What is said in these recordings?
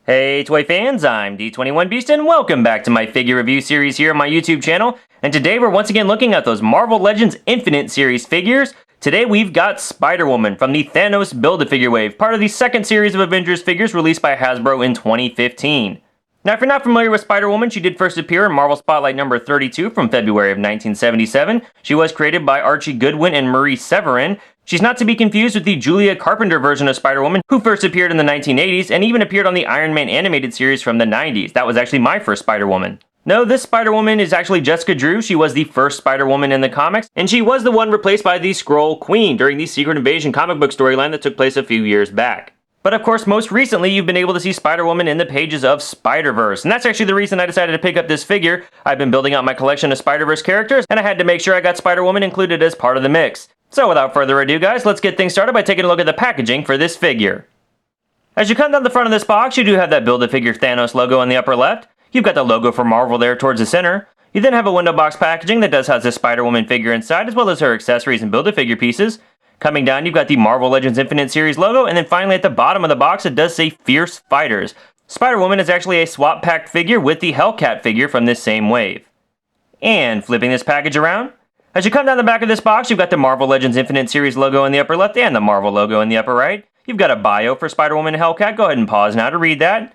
Hey Toy fans, I'm D21Beast and welcome back to my figure review series here on my YouTube channel. And today we're once again looking at those Marvel Legends Infinite series figures. Today we've got Spider-Woman from the Thanos Build-A-Figure wave, part of the second series of Avengers figures released by Hasbro in 2015. Now if you're not familiar with Spider-Woman, she did first appear in Marvel Spotlight number 32 from February of 1977. She was created by Archie Goodwin and Marie Severin. She's not to be confused with the Julia Carpenter version of Spider-Woman, who first appeared in the 1980s and even appeared on the Iron Man animated series from the 90s. That was actually my first Spider-Woman. No, this Spider-Woman is actually Jessica Drew. She was the first Spider-Woman in the comics, and she was the one replaced by the Skrull Queen during the Secret Invasion comic book storyline that took place a few years back. But of course, most recently, you've been able to see Spider-Woman in the pages of Spider-Verse, and that's actually the reason I decided to pick up this figure. I've been building out my collection of Spider-Verse characters, and I had to make sure I got Spider-Woman included as part of the mix. So without further ado guys, let's get things started by taking a look at the packaging for this figure. As you come down the front of this box, you do have that Build-A-Figure Thanos logo in the upper left. You've got the logo for Marvel there towards the center. You then have a window box packaging that does have this Spider-Woman figure inside, as well as her accessories and Build-A-Figure pieces. Coming down, you've got the Marvel Legends Infinite series logo, and then finally at the bottom of the box, it does say Fierce Fighters. Spider-Woman is actually a swap-packed figure with the Hellcat figure from this same wave. And flipping this package around, as you come down the back of this box, you've got the Marvel Legends Infinite series logo in the upper left and the Marvel logo in the upper right. You've got a bio for Spider-Woman and Hellcat. Go ahead and pause now to read that.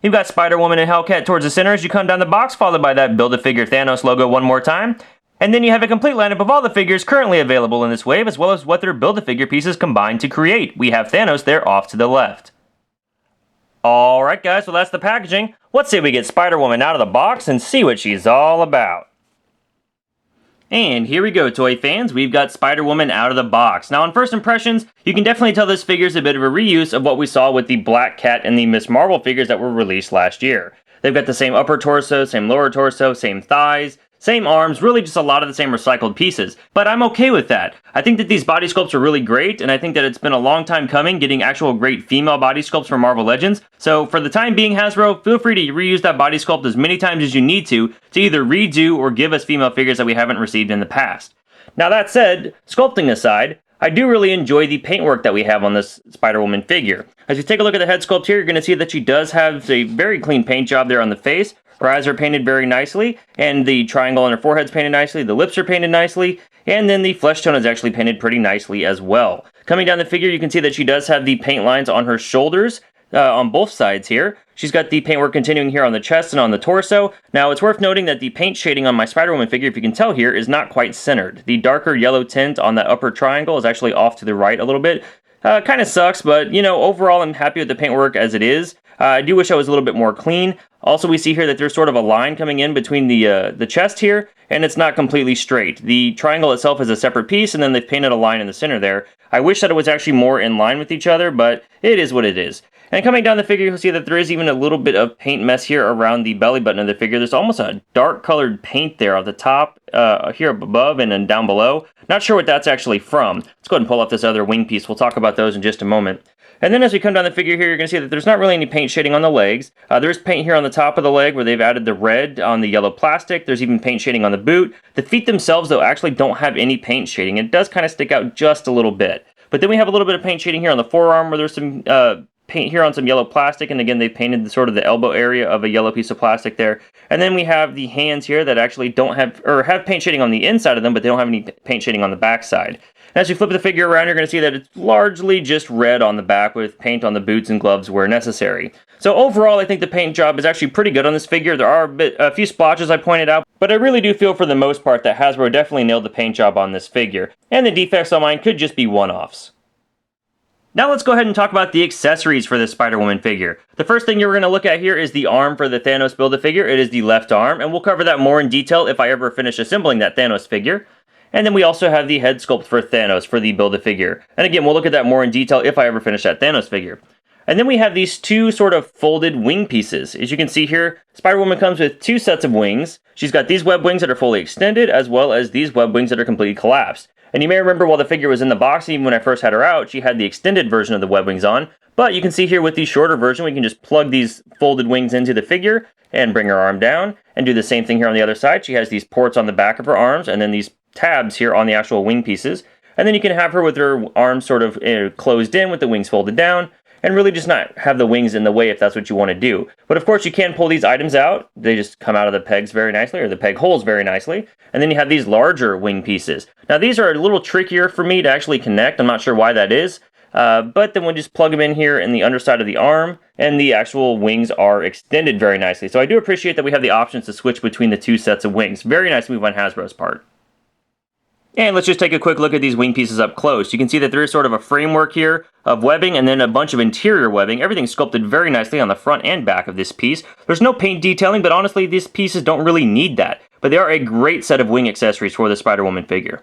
You've got Spider-Woman and Hellcat towards the center as you come down the box, followed by that Build-A-Figure Thanos logo one more time. And then you have a complete lineup of all the figures currently available in this wave, as well as what their Build-A-Figure pieces combined to create. We have Thanos there off to the left. Alright guys, well that's the packaging. Let's say we get Spider-Woman out of the box and see what she's all about. And here we go, toy fans. We've got Spider-Woman out of the box. Now, on first impressions, you can definitely tell this figure is a bit of a reuse of what we saw with the Black Cat and the Miss Marvel figures that were released last year. They've got the same upper torso, same lower torso, same thighs, same arms, really just a lot of the same recycled pieces. But I'm okay with that. I think that these body sculpts are really great, and I think that it's been a long time coming getting actual great female body sculpts for Marvel Legends. So for the time being, Hasbro, feel free to reuse that body sculpt as many times as you need to either redo or give us female figures that we haven't received in the past. Now that said, sculpting aside, I do really enjoy the paintwork that we have on this Spider-Woman figure. As you take a look at the head sculpt here, you're going to see that she does have a very clean paint job there on the face. Her eyes are painted very nicely, and the triangle on her forehead's painted nicely, the lips are painted nicely, and then the flesh tone is actually painted pretty nicely as well. Coming down the figure, you can see that she does have the paint lines on her shoulders, on both sides here. She's got the paintwork continuing here on the chest and on the torso. Now, it's worth noting that the paint shading on my Spider-Woman figure, if you can tell here, is not quite centered. The darker yellow tint on that upper triangle is actually off to the right a little bit. Kind of sucks, but, you know, overall I'm happy with the paintwork as it is. I do wish I was a little bit more clean. Also, we see here that there's sort of a line coming in between the chest here, and it's not completely straight. The triangle itself is a separate piece, and then they've painted a line in the center there. I wish that it was actually more in line with each other, but it is what it is. And coming down the figure, you'll see that there is even a little bit of paint mess here around the belly button of the figure. There's almost a dark colored paint there at the top, here above and then down below. Not sure what that's actually from. Let's go ahead and pull off this other wing piece. We'll talk about those in just a moment. And then as we come down the figure here, you're going to see that there's not really any paint shading on the legs. There's paint here on the top of the leg where they've added the red on the yellow plastic. There's even paint shading on the boot. The feet themselves, though, actually don't have any paint shading. It does kind of stick out just a little bit. But then we have a little bit of paint shading here on the forearm where there's some paint here on some yellow plastic, and again they've painted sort of the elbow area of a yellow piece of plastic there. And then we have the hands here that actually don't have, or have paint shading on the inside of them, but they don't have any paint shading on the back side. And as you flip the figure around, you're going to see that it's largely just red on the back with paint on the boots and gloves where necessary. So overall, I think the paint job is actually pretty good on this figure. There are a few splotches I pointed out, but I really do feel for the most part that Hasbro definitely nailed the paint job on this figure, and the defects on mine could just be one-offs. Now let's go ahead and talk about the accessories for this Spider-Woman figure. The first thing you're going to look at here is the arm for the Thanos Build-A-Figure. It is the left arm, and we'll cover that more in detail if I ever finish assembling that Thanos figure. And then we also have the head sculpt for Thanos for the Build-A-Figure. And again, we'll look at that more in detail if I ever finish that Thanos figure. And then we have these two sort of folded wing pieces. As you can see here, Spider-Woman comes with two sets of wings. She's got these web wings that are fully extended, as well as these web wings that are completely collapsed. And you may remember while the figure was in the box, even when I first had her out, she had the extended version of the web wings on. But you can see here with the shorter version, we can just plug these folded wings into the figure and bring her arm down, and do the same thing here on the other side. She has these ports on the back of her arms, and then these tabs here on the actual wing pieces. And then you can have her with her arms sort of closed in with the wings folded down. and really just not have the wings in the way if that's what you want to do. But of course you can pull these items out. They just come out of the pegs very nicely, or the peg holes very nicely. And then you have these larger wing pieces. Now these are a little trickier for me to actually connect. I'm not sure why that is. But then we'll just plug them in here in the underside of the arm, and the actual wings are extended very nicely. So I do appreciate that we have the options to switch between the two sets of wings. Very nice move on Hasbro's part. And let's just take a quick look at these wing pieces up close. You can see that there is sort of a framework here of webbing and then a bunch of interior webbing. Everything's sculpted very nicely on the front and back of this piece. There's no paint detailing, but honestly, these pieces don't really need that. But they are a great set of wing accessories for the Spider-Woman figure.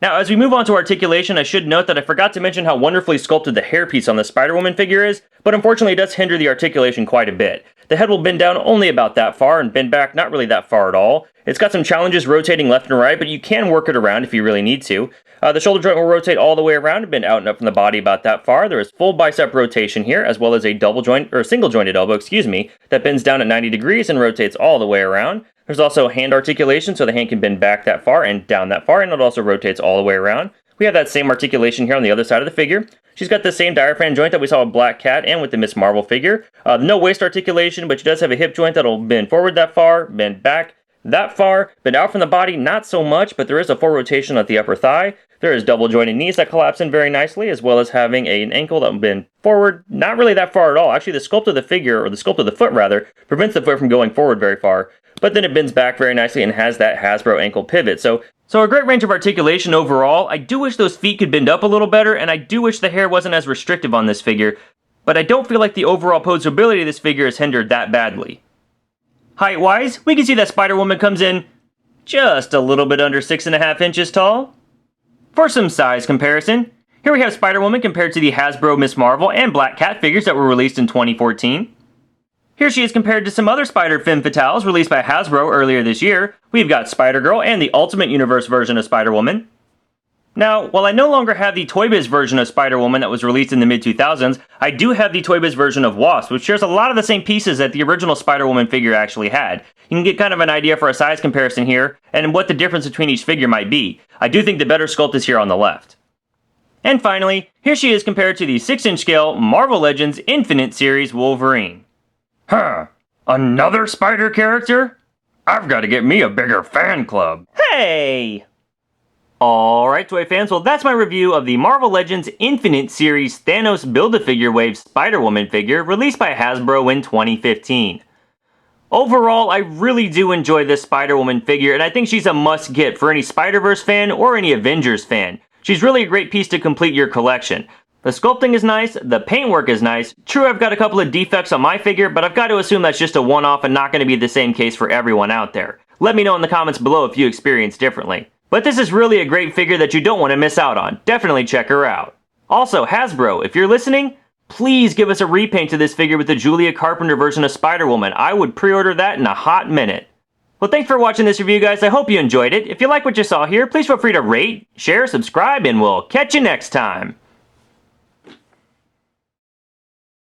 Now, as we move on to articulation, I should note that I forgot to mention how wonderfully sculpted the hairpiece on the Spider-Woman figure is, but unfortunately it does hinder the articulation quite a bit. The head will bend down only about that far, and bend back not really that far at all. It's got some challenges rotating left and right, but you can work it around if you really need to. The shoulder joint will rotate all the way around and bend out and up from the body about that far. There is full bicep rotation here, as well as a single jointed elbow, that bends down at 90 degrees and rotates all the way around. There's also hand articulation, so the hand can bend back that far and down that far, and it also rotates all the way around. We have that same articulation here on the other side of the figure. She's got the same diaphragm joint that we saw with Black Cat and with the Miss Marvel figure. No waist articulation, but she does have a hip joint that'll bend forward that far, bend back that far, bend out from the body, not so much, but there is a full rotation at the upper thigh. There is double jointed knees that collapse in very nicely, as well as having an ankle that will bend forward, not really that far at all. Actually, the sculpt of the figure, or the sculpt of the foot rather, prevents the foot from going forward very far, but then it bends back very nicely and has that Hasbro ankle pivot. So a great range of articulation overall. I do wish those feet could bend up a little better, and I do wish the hair wasn't as restrictive on this figure, but I don't feel like the overall posability of this figure is hindered that badly. Height-wise, we can see that Spider-Woman comes in just a little bit under 6.5 inches tall. For some size comparison, here we have Spider-Woman compared to the Hasbro Miss Marvel and Black Cat figures that were released in 2014. Here she is compared to some other Spider Femme Fatales released by Hasbro earlier this year. We've got Spider-Girl and the Ultimate Universe version of Spider-Woman. Now, while I no longer have the Toy Biz version of Spider-Woman that was released in the mid-2000s, I do have the Toy Biz version of Wasp, which shares a lot of the same pieces that the original Spider-Woman figure actually had. You can get kind of an idea for a size comparison here, and what the difference between each figure might be. I do think the better sculpt is here on the left. And finally, here she is compared to the 6-inch scale Marvel Legends Infinite Series Wolverine. Huh, another Spider character? I've got to get me a bigger fan club. Hey! Alright, toy fans, well that's my review of the Marvel Legends Infinite Series Thanos Build-A-Figure Wave Spider-Woman figure released by Hasbro in 2015. Overall, I really do enjoy this Spider-Woman figure, and I think she's a must-get for any Spider-Verse fan or any Avengers fan. She's really a great piece to complete your collection. The sculpting is nice, the paintwork is nice. True, I've got a couple of defects on my figure, but I've got to assume that's just a one-off and not going to be the same case for everyone out there. Let me know in the comments below if you experience differently. But this is really a great figure that you don't want to miss out on. Definitely check her out. Also, Hasbro, if you're listening, please give us a repaint to this figure with the Julia Carpenter version of Spider-Woman. I would pre-order that in a hot minute. Well, thanks for watching this review, guys. I hope you enjoyed it. If you like what you saw here, please feel free to rate, share, subscribe, and we'll catch you next time.